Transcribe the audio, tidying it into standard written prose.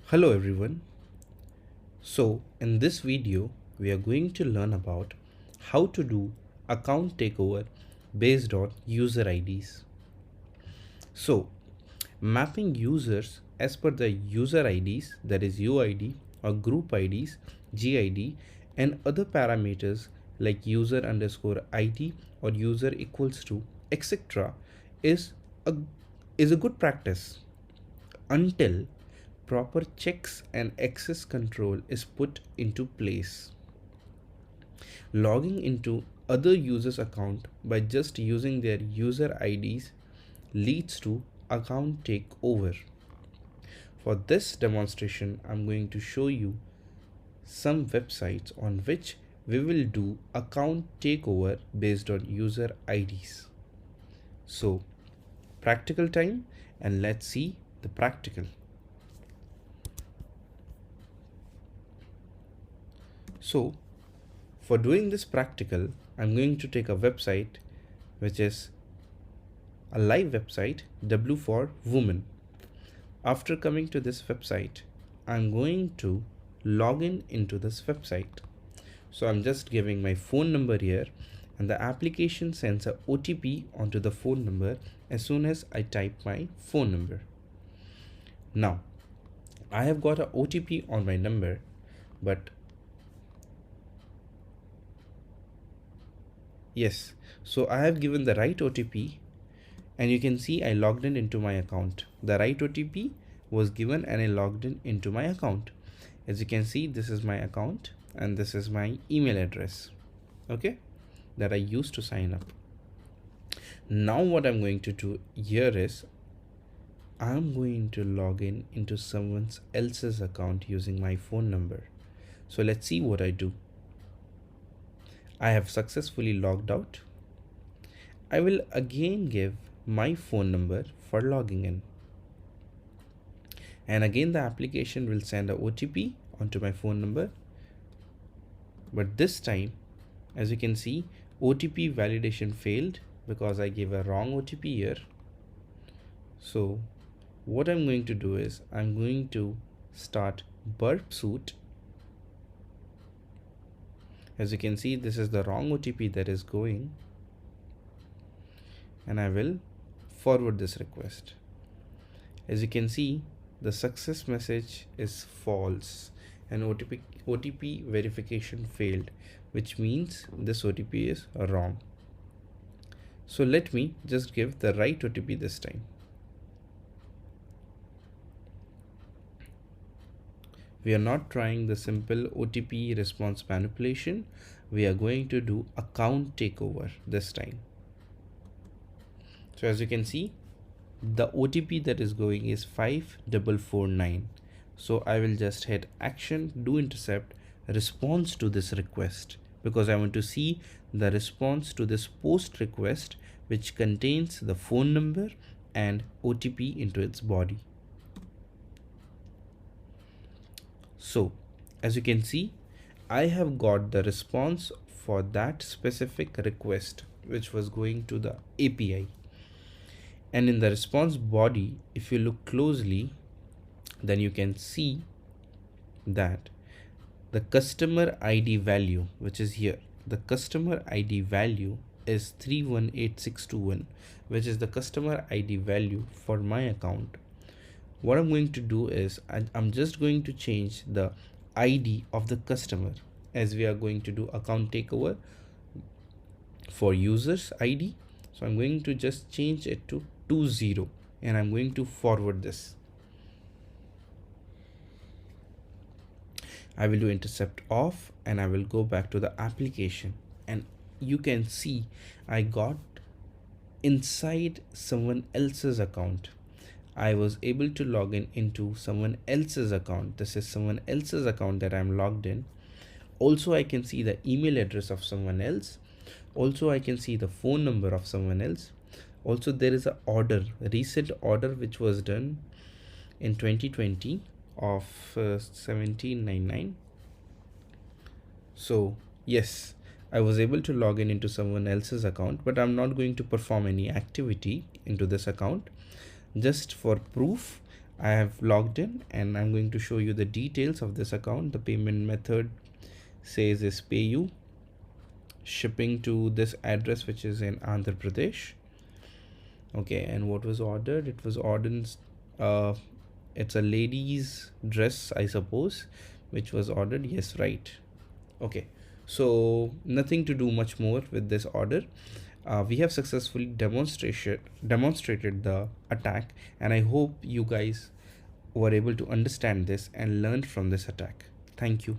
Hello everyone. So in this video we are going to learn about how to do account takeover based on user IDs. So mapping users as per the user IDs, that is UID or group IDs, GID, and other parameters like user underscore ID or user equals to etc. is a is a good practice until proper checks and access control is put into place. Logging into other users' account by just using their user IDs leads to account takeover. For this demonstration, I'm going to show you some websites on which we will do account takeover based on user IDs. So, practical time, and let's see the practical. So, for doing this practical, I'm going to take a website which is a live website, W for woman. After coming to this website, I'm going to log in into this website. So I'm just giving my phone number here, and the application sends a OTP onto the phone number as soon as I type my phone number. Now, I have got a OTP on my number, but yes, so I have given the right OTP, and you can see I logged in into my account. The right OTP was given and I logged in into my account. As you can see, this is my account and this is my email address, okay, that I used to sign up. Now what I'm going to do here is I'm going to log in into someone else's account using my phone number. So let's see what I do. I have successfully logged out. I will again give my phone number for logging in. And again the application will send a OTP onto my phone number. But this time, as you can see, OTP validation failed because I gave a wrong OTP here. So what I'm going to do is I'm going to start burp suit. As you can see, this is the wrong OTP that is going, and I will forward this request. As you can see, the success message is false and OTP verification failed, which means this OTP is wrong. So let me just give the right OTP this time. We are not trying the simple OTP response manipulation. We are going to do account takeover this time. So as you can see, the OTP that is going is 5449. So I will just hit action, do intercept, response to this request, because I want to see the response to this post request, which contains the phone number and OTP into its body. So as you can see, I have got the response for that specific request, which was going to the API. And in the response body, if you look closely, then you can see that the customer ID value, which is here, the customer ID value is 318621, which is the customer ID value for my account. What I'm going to do is I'm just going to change the ID of the customer, as we are going to do account takeover for users ID. So I'm going to just change it to 20 and I'm going to forward this. I will do intercept off and I will go back to the application, and you can see I got inside someone else's account. I was able to log in into someone else's account. This is someone else's account that I'm logged in. Also, I can see the email address of someone else. Also, I can see the phone number of someone else. Also, there is a recent order which was done in 2020 of 1799. So yes, I was able to log in into someone else's account, but I'm not going to perform any activity into this account. Just for proof, I have logged in and I'm going to show you the details of this account. The payment method says is PayU, shipping to this address which is in Andhra Pradesh. Okay, and what was ordered? It was ordered, uh, it's a lady's dress, I suppose, which was ordered. Yes, right. Okay, so nothing to do much more with this order. We have successfully demonstrated the attack, and I hope you guys were able to understand this and learn from this attack. Thank you.